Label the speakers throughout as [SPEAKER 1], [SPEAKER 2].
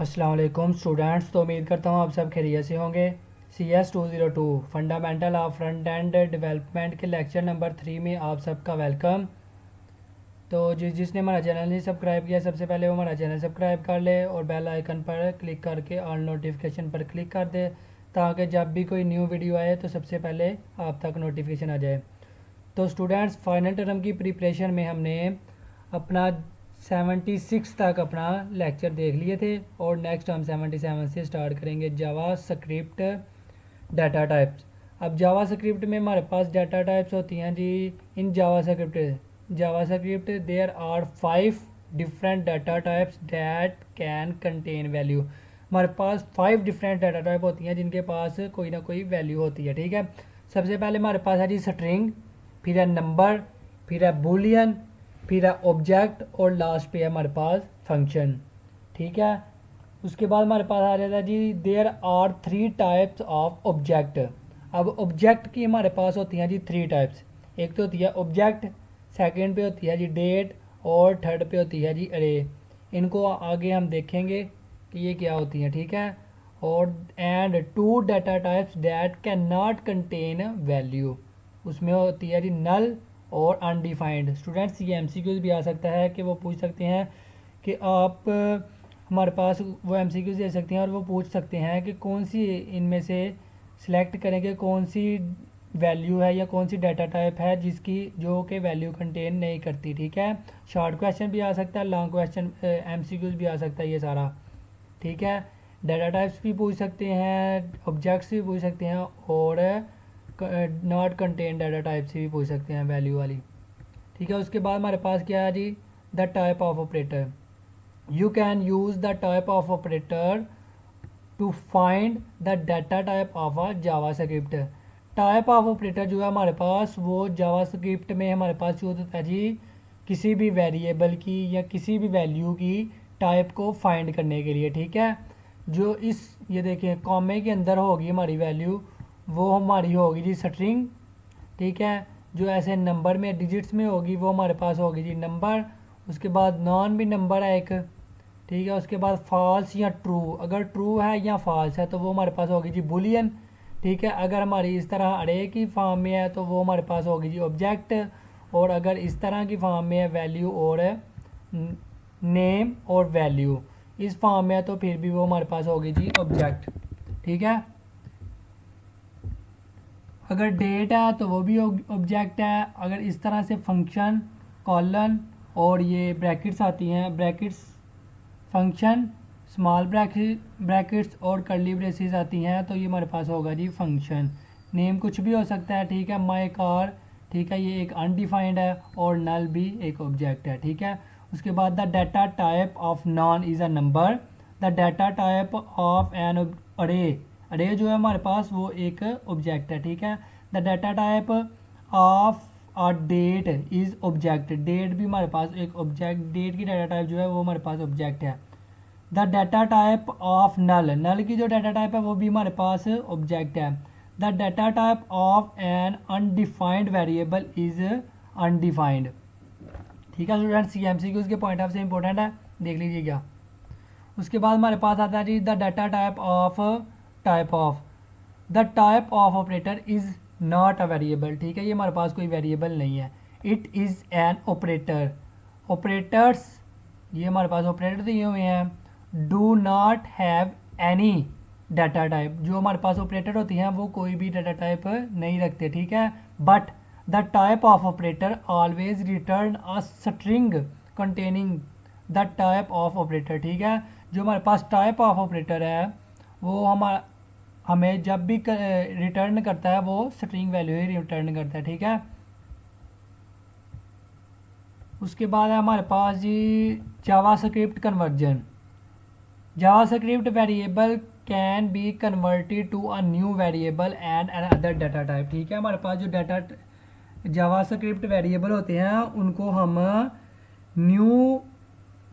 [SPEAKER 1] अस्सलाम वालेकुम स्टूडेंट्स। तो उम्मीद करता हूँ आप सब खैरियत से होंगे। CS 202 fundamental of front end development के लेक्चर नंबर 3 में आप सबका वेलकम। तो जिसने हमारा चैनल नहीं सब्सक्राइब किया, सबसे पहले वो हमारा चैनल सब्सक्राइब कर ले और बेल आइकन पर क्लिक करके ऑल नोटिफिकेशन पर क्लिक कर दे, ताकि जब भी कोई न्यू वीडियो आए तो सबसे पहले आप तक नोटिफिकेशन आ जाए। तो स्टूडेंट्स, फाइनल टर्म की प्रिपरेशन में हमने अपना 76 तक अपना लेक्चर देख लिए थे और नेक्स्ट हम 77 से स्टार्ट करेंगे जावा स्क्रिप्ट डाटा टाइप्स। अब जावा स्क्रिप्ट में हमारे पास डाटा टाइप्स होती हैं जी। In JavaScript there are 5 different data types that can contain value. हमारे पास 5 डिफरेंट डाटा टाइप होती हैं जिनके पास कोई ना कोई वैल्यू होती है। ठीक है, सबसे पहले हमारे पास है जी स्ट्रिंग, फिर है नंबर, फिर है बूलियन, फिर है ऑब्जेक्ट और लास्ट पे है हमारे पास फंक्शन। ठीक है, उसके बाद हमारे पास आ जाता है जी there are 3 types of object. अब ऑब्जेक्ट की हमारे पास होती हैं जी 3 टाइप्स। एक तो होती है ऑब्जेक्ट, सेकंड पे होती है जी डेट और थर्ड पे होती है जी अरे। इनको आगे हम देखेंगे कि ये क्या होती हैं। ठीक है, और and 2 data types that can not contain value. उसमें होती है जी नल और अनडिफाइंड। स्टूडेंट्स, ये MCQs भी आ सकता है कि वो पूछ सकते हैं कि आप हमारे पास वो MCQs दे सकते हैं और वो पूछ सकते हैं कि कौन सी इनमें से सिलेक्ट करें कि कौन सी वैल्यू है या कौन सी डाटा टाइप है जिसकी जो कि वैल्यू कंटेन नहीं करती। ठीक है, शॉर्ट क्वेश्चन भी आ सकता है, लॉन्ग क्वेश्चन MCQs भी आ सकता है ये सारा। ठीक है, डाटा टाइप्स भी पूछ सकते हैं, ऑब्जेक्ट्स भी पूछ सकते हैं और नॉट कंटेन डाटा टाइप से भी पूछ सकते हैं वैल्यू वाली। ठीक है, उसके बाद हमारे पास क्या है जी the type of operator. You can use the type of operator to find the data type of a JavaScript. Type of operator जो है हमारे पास वो जावा स्क्रिप्ट में हमारे पास यूज होता है जी किसी भी वेरिएबल की या किसी भी वैल्यू की टाइप को फाइंड करने के लिए। ठीक है, जो इस ये देखिए कॉमे के अंदर होगी हमारी वैल्यू, वो हमारी होगी जी स्ट्रिंग। ठीक है, जो ऐसे नंबर में डिजिट्स में होगी वो हमारे पास होगी जी नंबर। उसके बाद नॉन भी नंबर है एक। ठीक है, उसके बाद फॉल्स या ट्रू, अगर ट्रू है या फॉल्स है तो वो हमारे पास होगी जी बुलियन। ठीक है, अगर हमारी इस तरह अरे की फॉर्म में है तो वो हमारे पास होगी जी ऑब्जेक्ट, और अगर इस तरह की फॉर्म में है वैल्यू और नेम और वैल्यू इस फॉर्म में है तो फिर भी वो हमारे पास होगी जी ऑब्जेक्ट। ठीक है, अगर डेट है तो वो भी ऑब्जेक्ट है। अगर इस तरह से फंक्शन कॉलन और ये ब्रैकेट्स आती हैं, ब्रैकेट्स फंक्शन स्मॉल ब्रैकेट्स और कर्ली ब्रेसेस आती हैं तो ये हमारे पास होगा जी फंक्शन। नेम कुछ भी हो सकता है। ठीक है, माई कार, ठीक है, ये एक अनडिफाइंड है और नल भी एक ऑब्जेक्ट है। ठीक है, उसके बाद the data type of NaN is a number. The data type of an array, array जो है हमारे पास वो एक ऑब्जेक्ट है। ठीक है, द डाटा टाइप ऑफ और डेट इज़ ऑब्जेक्ट, डेट भी हमारे पास एक ऑब्जेक्ट, डेट की डाटा टाइप जो है वो हमारे पास ऑब्जेक्ट है। The data type of null, null की जो डाटा टाइप है वो भी हमारे पास ऑब्जेक्ट है। The data type of an undefined variable is undefined. ठीक है स्टूडेंट्स, ये MCQs के पॉइंट ऑफ से इंपॉर्टेंट है, देख लीजिएगा। उसके बाद हमारे पास आता है जी the data type of the type of operator is not a variable. ठीक है, ये हमारे पास कोई वेरिएबल नहीं है, it is an operator. Operators, ये हमारे पास ऑपरेटर दिए हुए हैं। Do not have any data type, जो हमारे पास ऑपरेटर होती हैं वो कोई भी डाटा टाइप नहीं रखते। ठीक है, but the type of operator always return a string containing the type of operator. ठीक है, जो हमारे पास टाइप ऑफ ऑपरेटर है वो हमें जब भी रिटर्न करता है वो स्ट्रिंग वैल्यू ही रिटर्न करता है। ठीक है, उसके बाद है हमारे पास जी JavaScript conversion. JavaScript variable can be converted to a new variable and other data type. ठीक है, हमारे पास जो डाटा जावास्क्रिप्ट वेरिएबल होते हैं उनको हम न्यू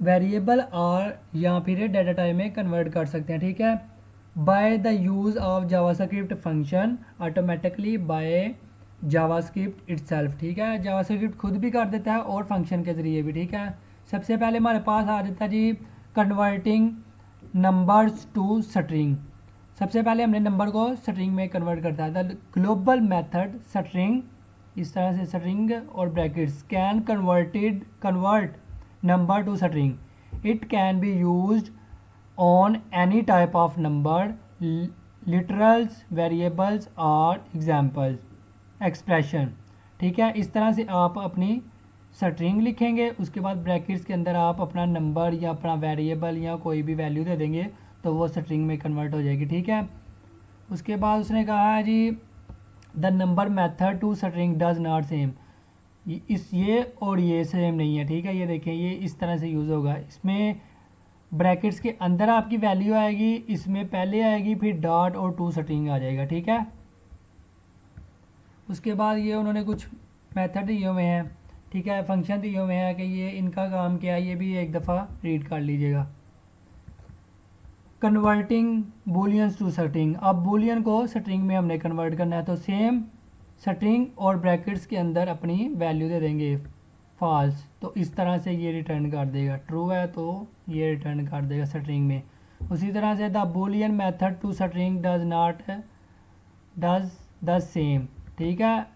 [SPEAKER 1] वेरिएबल और या फिर डाटा टाइप में कन्वर्ट कर सकते हैं। ठीक है, by the use of JavaScript function automatically bye JavaScript itself. ठीक है, जावास्क्रिप्ट खुद भी कर देता है और फंक्शन के ज़रिए भी। ठीक है, सबसे पहले हमारे पास आ जाता है जी कन्वर्टिंग नंबर्स टू स्ट्रिंग। सबसे पहले हमने नंबर को स्ट्रिंग में कन्वर्ट करता है। द ग्लोबल मेथड स्ट्रिंग, इस तरह से स्ट्रिंग और brackets, can convert number two string. It can be used on any type of number, literals, variables और एग्जाम्पल्स, एक्सप्रेशन। ठीक है, इस तरह से आप अपनी स्ट्रिंग लिखेंगे, उसके बाद ब्रैकेट्स के अंदर आप अपना नंबर या अपना वेरिएबल या कोई भी वैल्यू दे देंगे तो वो स्ट्रिंग में कन्वर्ट हो जाएगी। ठीक है, उसके बाद उसने कहा है जी the number method to string does not same. ये और ये सेम नहीं है। ठीक है, ये देखें, ये इस तरह से यूज़ होगा। इसमें ब्रैकेट्स के अंदर आपकी वैल्यू आएगी, इसमें पहले आएगी, फिर डॉट और टू स्ट्रिंग आ जाएगा। ठीक है, उसके बाद ये उन्होंने कुछ मेथड दिए हुए हैं। ठीक है, फंक्शन दिए हुए हैं कि ये इनका काम क्या है, ये भी एक दफ़ा रीड कर लीजिएगा। Converting booleans to string. अब बूलियन को स्ट्रिंग में हमने कन्वर्ट करना है, तो सेम स्ट्रिंग और ब्रैकेट्स के अंदर अपनी वैल्यू दे देंगे फॉल्स, तो इस तरह से ये रिटर्न कर देगा। ट्रू है तो ये रिटर्न कर देगा स्ट्रिंग में। उसी तरह से the boolean method to string does the same. ठीक है,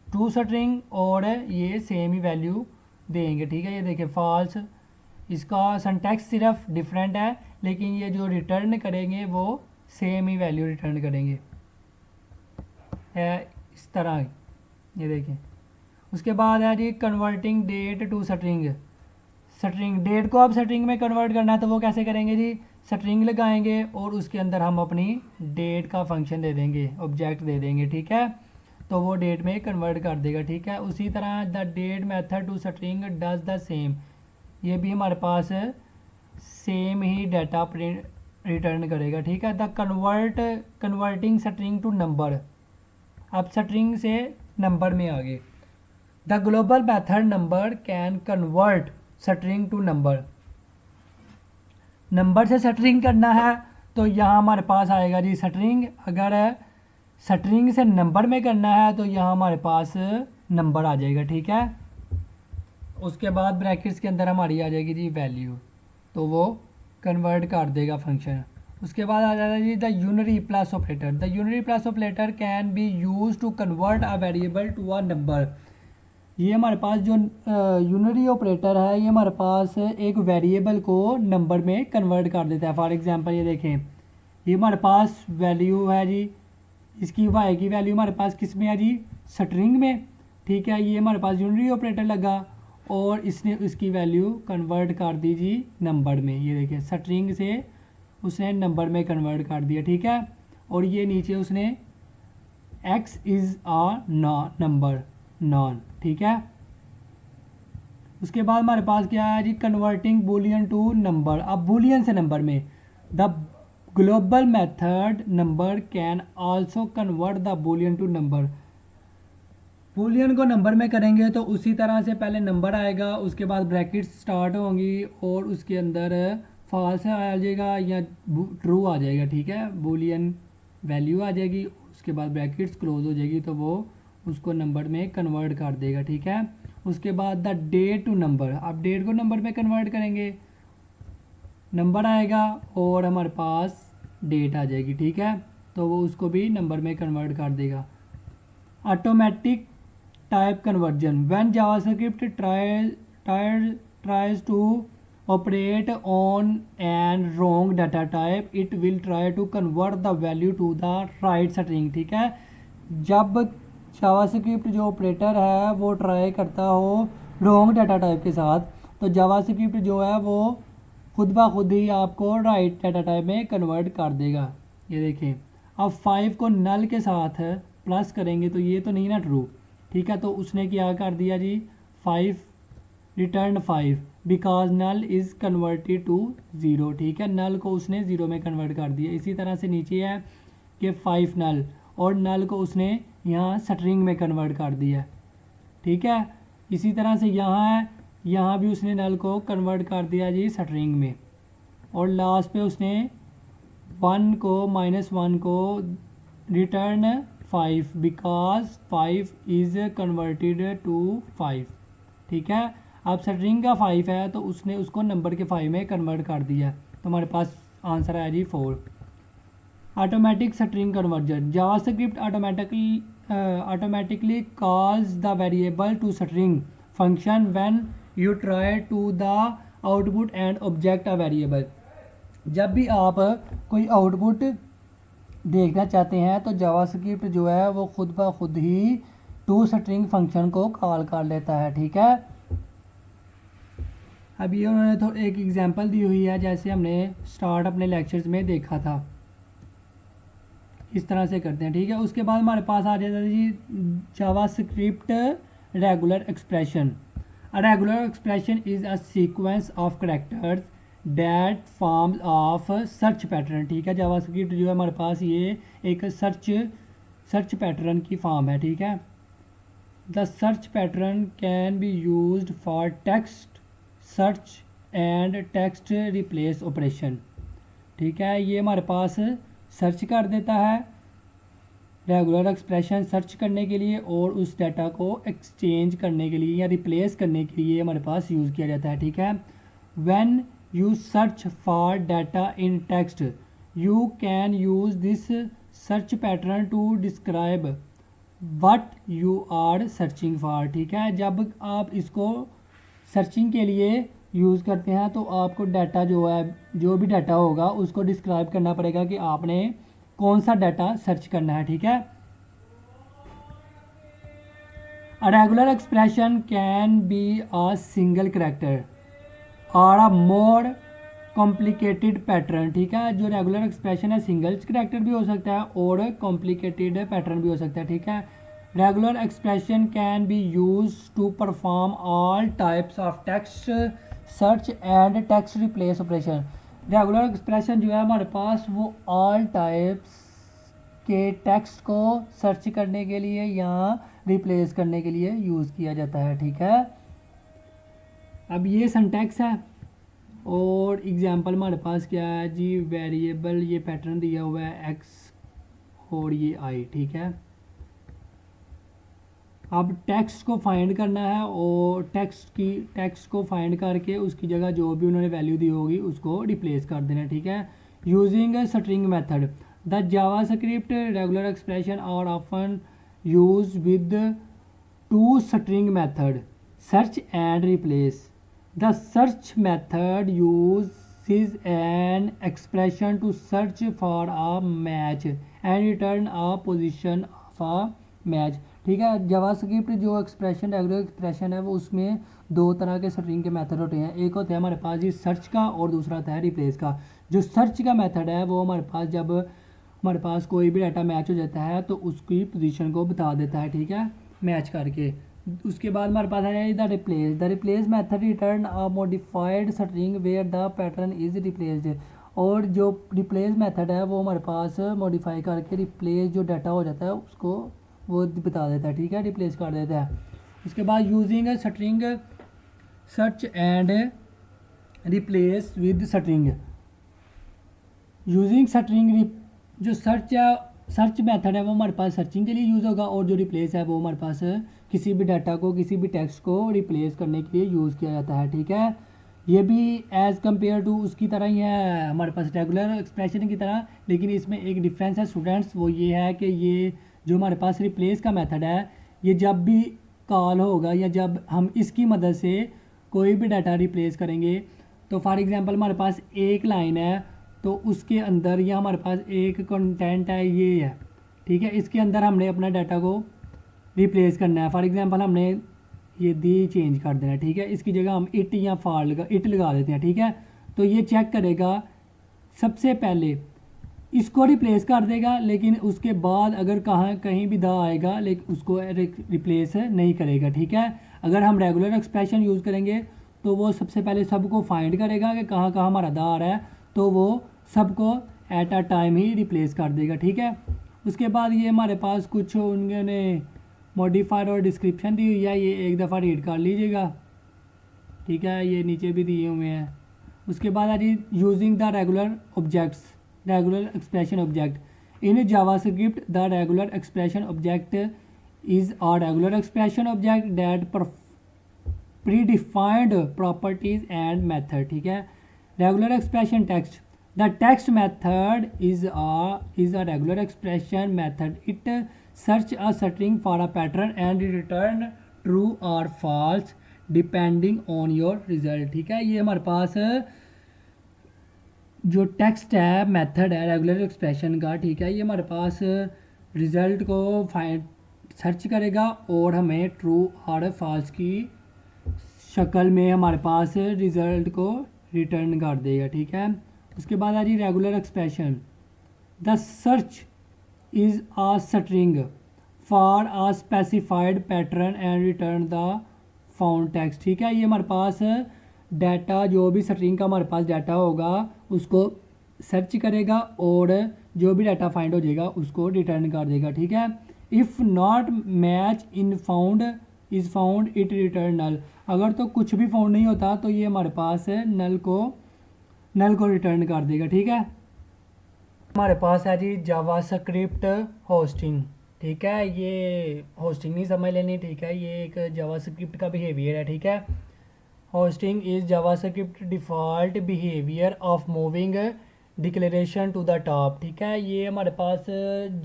[SPEAKER 1] टू स्ट्रिंग और ये सेम ही वैल्यू देंगे। ठीक है, ये देखिए फॉल्स, इसका सिंटैक्स सिर्फ डिफरेंट है, लेकिन ये जो रिटर्न करेंगे वो सेम ही वैल्यू रिटर्न करेंगे, है इस तरह। ये देखिए, उसके बाद है जी converting date to string. String date को अब स्ट्रिंग में कन्वर्ट करना है तो वो कैसे करेंगे जी, स्ट्रिंग लगाएंगे और उसके अंदर हम अपनी डेट का फंक्शन दे देंगे, ऑब्जेक्ट दे देंगे। ठीक है, तो वो डेट में कन्वर्ट कर देगा। ठीक है, उसी तरह the date method to string does the same, ये भी हमारे पास सेम ही डाटा रिटर्न करेगा। ठीक है, the converting string to number, अब स्ट्रिंग से नंबर में आ गए। The global method number can convert string to number. Number से स्ट्रिंग करना है तो यहाँ हमारे पास आएगा जी स्ट्रिंग, अगर स्ट्रिंग से नंबर में करना है तो यहाँ हमारे पास नंबर आ जाएगा। ठीक है, उसके बाद ब्रैकेट्स के अंदर हमारी आ जाएगी जी वैल्यू, तो वो कन्वर्ट कर देगा फंक्शन। उसके बाद आ जाता है जी the unary plus operator. The unary plus operator can be use to convert a variable to a number. ये हमारे पास जो यूनरी ऑपरेटर है, ये हमारे पास एक वेरिएबल को नंबर में कन्वर्ट कर देता है। फॉर एग्जांपल ये देखें, ये हमारे पास वैल्यू है जी, इसकी वाई की वैल्यू हमारे पास किस में है जी, स्ट्रिंग में। ठीक है, ये हमारे पास यूनरी ऑपरेटर लगा और इसने उसकी वैल्यू कन्वर्ट कर दी जी नंबर में। ये देखिए, स्ट्रिंग से उसने नंबर में कन्वर्ट कर दिया। ठीक है, और ये नीचे उसने x is a number NaN. ठीक है, उसके बाद हमारे पास क्या है जी, कन्वर्टिंग बूलियन टू नंबर। अब बूलियन से नंबर में the global method number can also convert the boolean to number. Boolean को नंबर में करेंगे तो उसी तरह से पहले नंबर आएगा, उसके बाद ब्रैकेट्स स्टार्ट होंगी और उसके अंदर फॉल्स आ जाएगा या ट्रू आ जाएगा। ठीक है, बूलियन वैल्यू आ जाएगी, उसके बाद ब्रैकेट्स क्लोज हो जाएगी तो वो उसको नंबर में कन्वर्ट कर देगा। ठीक है, उसके बाद द डेट टू नंबर, अब डेट को नंबर में कन्वर्ट करेंगे, नंबर आएगा और हमारे पास डेट आ जाएगी। ठीक है, तो वो उसको भी नंबर में कन्वर्ट कर देगा। Automatic type conversion, when JavaScript tries to operate on an wrong data type, it will try to convert the value to the right string। ठीक है, जब जावास्क्रिप्ट जो ऑपरेटर है वो ट्राई करता हो रॉन्ग डाटा टाइप के साथ, तो जावास्क्रिप्ट जो है वो खुद ब खुद ही आपको राइट डाटा टाइप में कन्वर्ट कर देगा। ये देखें, अब 5 को नल के साथ प्लस करेंगे तो ये तो नहीं ना ट्रू। ठीक है, तो उसने क्या कर दिया जी, 5 return 5 because null is converted to 0। ठीक है, नल को उसने 0 में कन्वर्ट कर दिया। इसी तरह से नीचे है कि 5 नल, और नल को उसने यहाँ स्ट्रिंग में कन्वर्ट कर दिया। ठीक है, इसी तरह से यहाँ है, यहाँ भी उसने नल को कन्वर्ट कर दिया जी स्ट्रिंग में, और लास्ट पे उसने 1 को -1 को return 5 because 5 is converted to 5। ठीक है, अब स्ट्रिंग का 5 है तो उसने उसको नंबर के 5 में कन्वर्ट कर दिया, तो हमारे पास आंसर है जी 4। Automatic string conversion, JavaScript automatically calls the variable to string function when you try to the output and object a variable। जब भी आप कोई आउटपुट देखना चाहते हैं तो जावास्क्रिप्ट जो है वो खुद ब खुद ही टू स्ट्रिंग फंक्शन को कॉल कर लेता है, ठीक है। अब ये उन्होंने तो एक एग्जांपल दी हुई है, जैसे हमने स्टार्ट अपने लेक्चर्स में देखा था, इस तरह से करते हैं, ठीक है। उसके बाद हमारे पास आ जाता है जी JavaScript regular expression. A regular expression is a sequence of characters that forms of search pattern, ठीक है। जावास्क्रिप्ट जो है हमारे पास ये एक सर्च पैटर्न की फॉर्म है, ठीक है। The search pattern can be used for text search and text replace operation, ठीक है। ये हमारे पास सर्च कर देता है रेगुलर एक्सप्रेशन सर्च करने के लिए, और उस डाटा को एक्सचेंज करने के लिए या रिप्लेस करने के लिए हमारे पास यूज़ किया जाता है, ठीक है। When you search for data in text you can use this search pattern to describe what you are searching for, ठीक है। जब आप इसको सर्चिंग के लिए यूज़ करते हैं तो आपको डाटा जो है, जो भी डाटा होगा उसको डिस्क्राइब करना पड़ेगा कि आपने कौन सा डाटा सर्च करना है, ठीक है। अ regular expression can be a single character और अ मोर कॉम्प्लिकेटेड पैटर्न, ठीक है। जो रेगुलर एक्सप्रेशन है सिंगल कैरेक्टर भी हो सकता है और कॉम्प्लिकेटेड पैटर्न भी हो सकता है, ठीक है। Regular expression can be use to perform all types of text search and text replace operation. Regular expression जो है हमारे पास वो ऑल टाइप्स के टेक्स्ट को सर्च करने के लिए या रिप्लेस करने के लिए यूज़ किया जाता है, ठीक है। अब ये सिंटैक्स है और एग्जांपल हमारे पास क्या है जी, वेरिएबल ये पैटर्न दिया हुआ है एक्स और ये आई, ठीक है। अब टेक्स्ट को फाइंड करना है और टेक्स्ट को फाइंड करके उसकी जगह जो भी उन्होंने वैल्यू दी होगी उसको रिप्लेस कर देना, ठीक है। Using a string method the JavaScript regular expression are often use with to string method search and replace. The search method uses an expression to search for a match and return a position of a match, ठीक है। JavaScript जो expression regular expression है वो उसमें दो तरह के string के मेथड होते हैं, एक होता है हमारे पास जी सर्च का और दूसरा होता है रिप्लेस का। जो सर्च का मेथड है वो हमारे पास जब हमारे पास कोई भी डाटा मैच हो जाता है तो उसकी पोजीशन को बता देता है, ठीक है, मैच करके। उसके बाद हमारे पास है the replace method return a modified string where the pattern is replaced. और जो रिप्लेस मेथड है वो हमारे पास मॉडिफाई करके रिप्लेस जो डाटा हो जाता है उसको वो बता देता है, ठीक है, रिप्लेस कर देता है। उसके बाद using string search and replace with string. Using string जो सर्च मेथड है वो हमारे पास सर्चिंग के लिए यूज़ होगा और जो रिप्लेस है वो हमारे पास किसी भी डाटा को किसी भी टेक्स्ट को रिप्लेस करने के लिए यूज़ किया जाता है, ठीक है। ये भी एज़ कम्पेयर टू उसकी तरह ही है हमारे पास रेगुलर एक्सप्रेशन की तरह, लेकिन इसमें एक डिफरेंस है स्टूडेंट्स, वो ये है कि ये जो हमारे पास रिप्लेस का मेथड है ये जब भी कॉल होगा या जब हम इसकी मदद से कोई भी डाटा रिप्लेस करेंगे तो फॉर एग्जांपल हमारे पास एक लाइन है तो उसके अंदर या हमारे पास एक कंटेंट है ये है, ठीक है, इसके अंदर हमने अपना डाटा को रिप्लेस करना है। फॉर एग्जांपल हमने ये दी चेंज कर देना है, ठीक है, इसकी जगह हम इट या इट लगा देते हैं, ठीक है। तो ये चेक करेगा सबसे पहले इसको रिप्लेस कर देगा, लेकिन उसके बाद अगर कहीं भी दा आएगा लेकिन उसको रिप्लेस नहीं करेगा, ठीक है। अगर हम रेगुलर एक्सप्रेशन यूज़ करेंगे तो वो सबसे पहले सबको फाइंड करेगा कि कहाँ कहाँ हमारा दा आ रहा है, तो वो सबको at a time he replace कर देगा, ठीक है। उसके बाद ये हमारे पास कुछ उन्होंने मॉडिफायर और डिस्क्रिप्शन दी हुई है, ये एक दफ़ा रीड कर लीजिएगा, ठीक है, ये नीचे भी दिए हुए हैं। उसके बाद है जी using the regular expression object in JavaScript. The regular expression object is a regular expression object that predefined properties and method, ठीक है। Regular expression text The text method is a regular expression method. It search a string for a pattern and return true or false depending on your result. ठीक है, ये हमारे पास जो text है method है regular expression का, ठीक है, ये हमारे पास रिज़ल्ट को फाइंड सर्च करेगा और हमें ट्रू और फॉल्स की शक्ल में हमारे पास रिज़ल्ट को रिटर्न कर देगा। ठीक है, उसके बाद आ जी regular expression. The search is a string for a specified pattern and return the found text. ठीक है, ये हमारे पास डाटा, जो भी स्ट्रिंग का हमारे पास डाटा होगा उसको सर्च करेगा और जो भी डाटा फाइंड हो जाएगा उसको रिटर्न कर देगा। ठीक है, if not match in found is found it return null. अगर तो कुछ भी फाउंड नहीं होता तो ये हमारे पास नल को रिटर्न कर देगा। ठीक है, हमारे पास है जी जावास्क्रिप्ट होस्टिंग। ठीक है, ये होस्टिंग नहीं समझ लेनी। ठीक है, ये एक जावास्क्रिप्ट का बिहेवियर है। ठीक है, hoisting is JavaScript default behaviour of moving declaration to the top. ठीक है, ये हमारे पास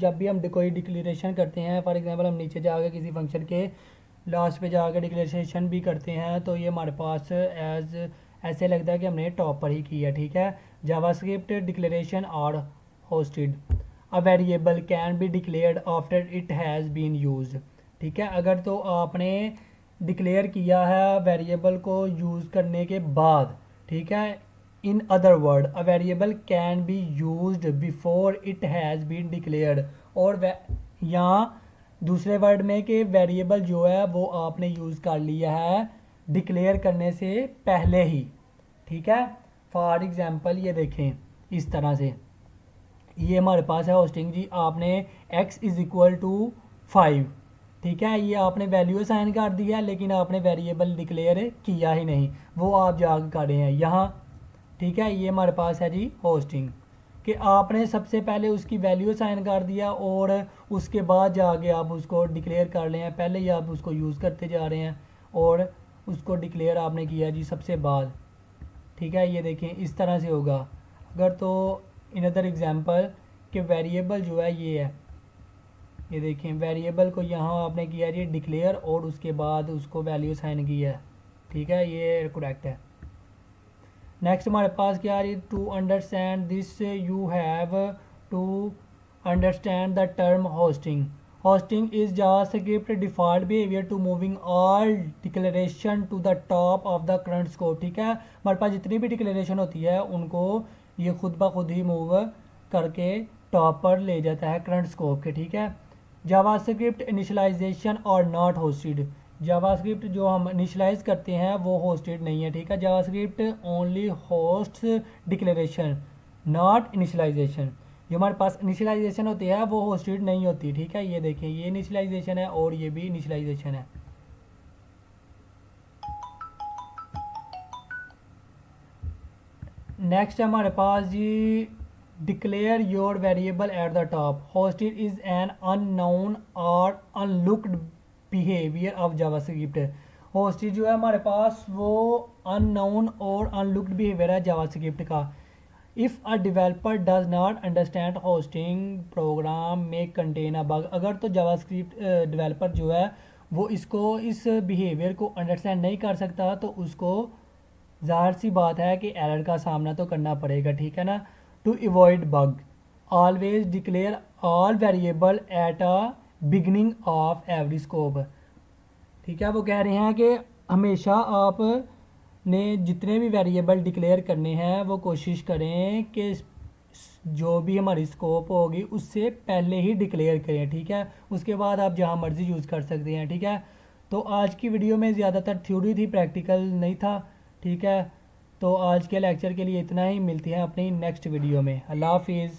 [SPEAKER 1] जब भी हम कोई डिक्लेरेशन करते हैं, फॉर एग्जांपल हम नीचे जाकर किसी फंक्शन के लास्ट पे जाकर डिक्लेरेशन भी करते हैं तो ये हमारे पास ऐसे लगता है कि हमने टॉप पर ही किया। ठीक है, जावास्क्रिप्ट डिक्लेरेशन और hoisted a variable can be declared after it has been used. ठीक है, अगर तो आपने डिक्लेयर किया है वेरिएबल को यूज़ करने के बाद, ठीक है, in other word a variable can be used before it has been declared. और यहाँ दूसरे वर्ड में कि वेरिएबल जो है वो आपने यूज़ कर लिया है डिक्लेयर करने से पहले ही। ठीक है, फॉर एग्ज़ाम्पल ये देखें इस तरह से, ये हमारे पास है होस्टिंग जी, आपने x इज़ इक्वल टू 5, ठीक है, ये आपने वैल्यू असाइन कर दिया है लेकिन आपने वेरिएबल डिक्लेयर किया ही नहीं, वो आप जाकर कर रहे हैं यहाँ। ठीक है, ये हमारे पास है जी होस्टिंग कि आपने सबसे पहले उसकी वैल्यू असाइन कर दिया और उसके बाद जाके आप उसको डिक्लेयर कर रहे हैं, पहले ही आप उसको यूज़ करते जा रहे हैं और उसको डिक्लेयर आपने किया जी सबसे बाद। ठीक है, ये देखें इस तरह से होगा। अगर तो इन अदर एग्जांपल कि वेरिएबल जो है ये है, ये देखें वेरिएबल को यहाँ आपने किया जी डिक्लेयर और उसके बाद उसको वैल्यू असाइन की है। ठीक है, ये करेक्ट है। नेक्स्ट हमारे पास क्या है, to understand this you have to understand the term hoisting. Hoisting is JavaScript default behaviour to moving all declaration to the top of the current scope. ठीक है, हमारे पास जितनी भी डिक्लेरेशन होती है उनको ये खुद ब खुद ही मूव करके टॉप पर ले जाता है करंट स्कोप के। ठीक है, जावास्क्रिप्ट इनिशियलाइजेशन और नॉट होस्टेड। जावास्क्रिप्ट जो हम इनिशियलाइज करते हैं वो होस्टेड नहीं है। ठीक है, JavaScript only hoists declaration not initialisation. जो हमारे पास इनिशियलाइजेशन होती है वो होस्टेड नहीं होती। ठीक है, ये देखें ये इनिशियलाइजेशन है और ये भी इनिशियलाइजेशन है। नेक्स्ट हमारे पास जी declare your variable at the top. Hoisted is an unknown or overlooked behaviour of JavaScript. Hoisted जो है हमारे पास वो अननोन और अनलुक्ड बिहेवियर है जावास्क्रिप्ट का। If a developer does not understand hoisting program में कंटेन अ बग। अगर तो जावास्क्रिप्ट डेवलपर जो है वो इस बिहेवियर को अंडरस्टैंड नहीं कर सकता तो उसको ज़ाहिर सी बात है कि एरर का सामना तो करना पड़ेगा। ठीक है ना, to avoid bug always declare all variable at a beginning of every scope. ठीक है, वो कह रहे हैं कि हमेशा आप ने जितने भी वेरिएबल डिक्लेयर करने हैं वो कोशिश करें कि जो भी हमारी स्कोप होगी उससे पहले ही डिक्लेयर करें। ठीक है, उसके बाद आप जहाँ मर्ज़ी यूज़ कर सकते हैं। ठीक है, तो आज की वीडियो में ज़्यादातर थ्योरी थी, प्रैक्टिकल नहीं था। ठीक है, तो आज के लेक्चर के लिए इतना ही, मिलते हैं अपनी नेक्स्ट वीडियो में। अल्लाह हाफिज़।